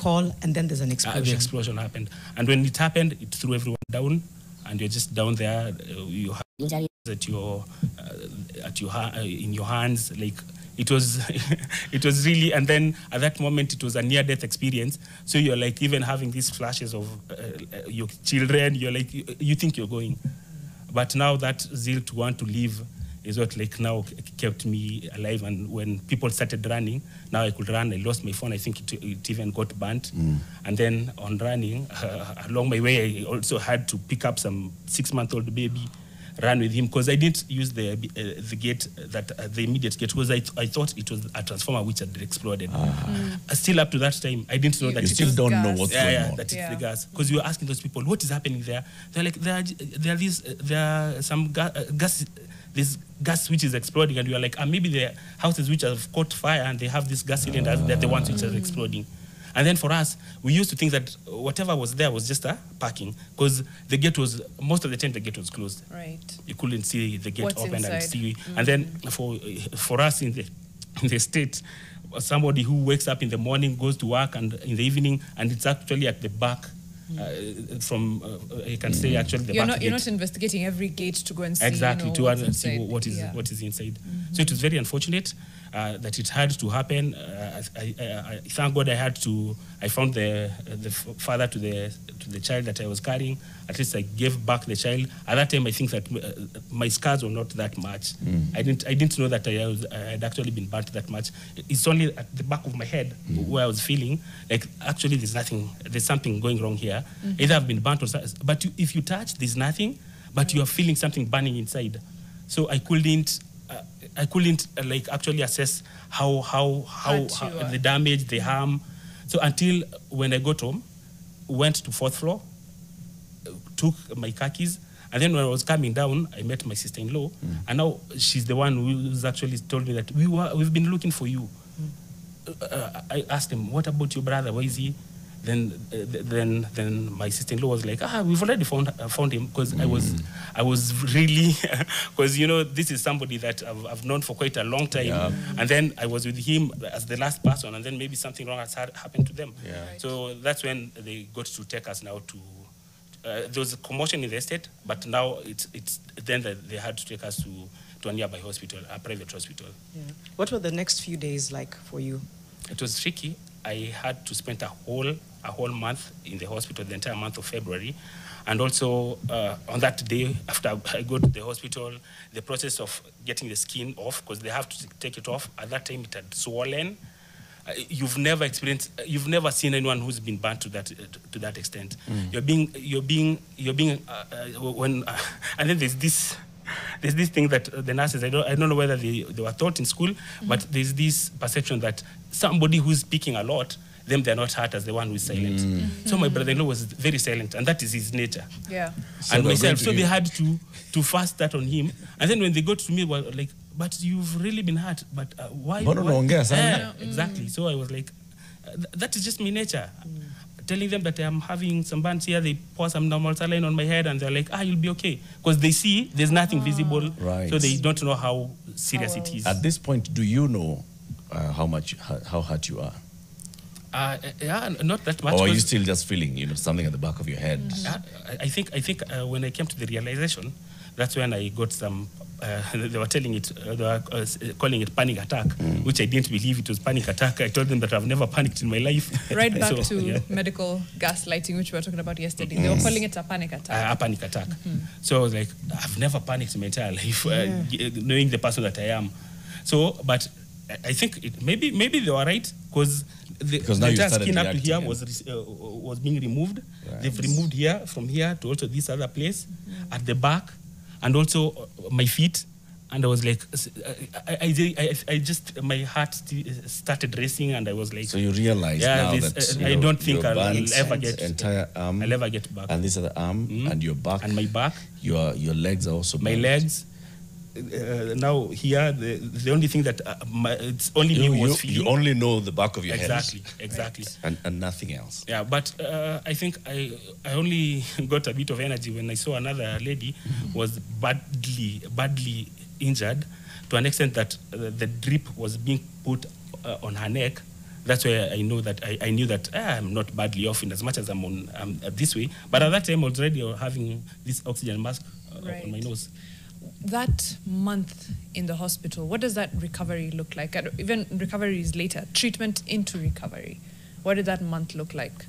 call, and then there's an explosion. The explosion happened. And when it happened, it threw everyone down, and you're just down there. You have injuries in your hands. Like, it was, it was really, and then at that moment, it was a near-death experience. So you're like even having these flashes of your children. You're like, you think you're going. But now that zeal to want to leave is what like now kept me alive. And when people started running, now I could run. I lost my phone. I think it even got burnt. And then on running, along my way, I also had to pick up some 6-month-old baby, run with him, because I didn't use the gate, the immediate gate, because I thought it was a transformer which had exploded. Still up to that time, I didn't know that you still don't know what's going on. That it's the gas. Because you were asking those people, what is happening there? They're like, there are some gas, this gas which is exploding, and you are like, maybe the houses which have caught fire and they have this gas cylinders, they're the ones which are exploding. And then for us, we used to think that whatever was there was just a parking, because the gate was, most of the time the gate was closed. Right. You couldn't see the gate What's open inside? and see. And then for us in the state, somebody who wakes up in the morning, goes to work, and in the evening, and it's actually at the back. You can say actually the back. You're not investigating every gate to go and see. Exactly, to see what is inside. So it was very unfortunate that it had to happen. I thank God I found the father to the child that I was carrying. At least I gave back the child. At that time, I think that my scars were not that much. I didn't know that I had actually been burnt that much. It's only at the back of my head where I was feeling like actually there's something going wrong here. Either I've been burnt or, but if you touch, there's nothing, but you are feeling something burning inside. So I couldn't like actually assess how the damage, the harm. So until when I got home, went to 4th floor, took my car keys, and then when I was coming down, I met my sister-in-law, and now she's the one who's actually told me that we've been looking for you. I asked him, what about your brother? Where is he? Then my sister-in-law was like, we've already found him, because I was really, because this is somebody that I've known for quite a long time, and then I was with him as the last person, and then maybe something wrong has happened to them. So that's when they got to take us now to. There was a commotion in the estate, but now it's then that they had to take us to a nearby hospital, a private hospital. What were the next few days like for you? It was tricky. I had to spend a whole month in the hospital, the entire month of February. And also on that day, after I go to the hospital, the process of getting the skin off, because they have to take it off. At that time, it had swollen. You've never seen anyone who's been burnt to that extent. You're being when and then there's this thing that the nurses, I don't know whether they were taught in school, but there's this perception that somebody who's speaking a lot, they're not hurt as the one who's silent. So my brother-in-law was very silent, and that is his nature. Yeah. And myself, so they had to fast that on him. And then when they got to me, were like, but you've really been hurt. But why? Exactly. So I was like, that is just my nature. Telling them that I'm having some burns here, they pour some normal saline on my head, and they're like, you'll be okay. Because they see there's nothing visible, so they don't know how serious it is. At this point, do you know how hurt you are? Not that much. Or are you still just feeling, something at the back of your head? I think when I came to the realization, that's when I got some. They were telling it, they were calling it panic attack, which I didn't believe it was panic attack. I told them that I've never panicked in my life. Right back to medical gaslighting, which we were talking about yesterday. They were calling it a panic attack. A panic attack. So I was like, I've never panicked in my entire life, knowing the person that I am. So, but I think maybe they were right, because the entire skin up to here was being removed. Right. They've removed here, from here to also this other place at the back, and also my feet. And I was like, I just, my heart started racing, and I was like, so you realize now that I don't think I'll ever get entire arm. I'll ever get back. And this other arm and your back and my back. Your legs are also. My legs. Now here, the only thing that it's only me was feeling. You only know the back of your head. Exactly. And nothing else. Yeah, but I think I only got a bit of energy when I saw another lady was badly injured, to an extent that the drip was being put on her neck, that's where I know that I knew that I'm not badly off in as much as I'm on this way. But at that time, I was already having this oxygen mask on my nose. That month in the hospital, what does that recovery look like? And even recovery is later, treatment into recovery. What did that month look like?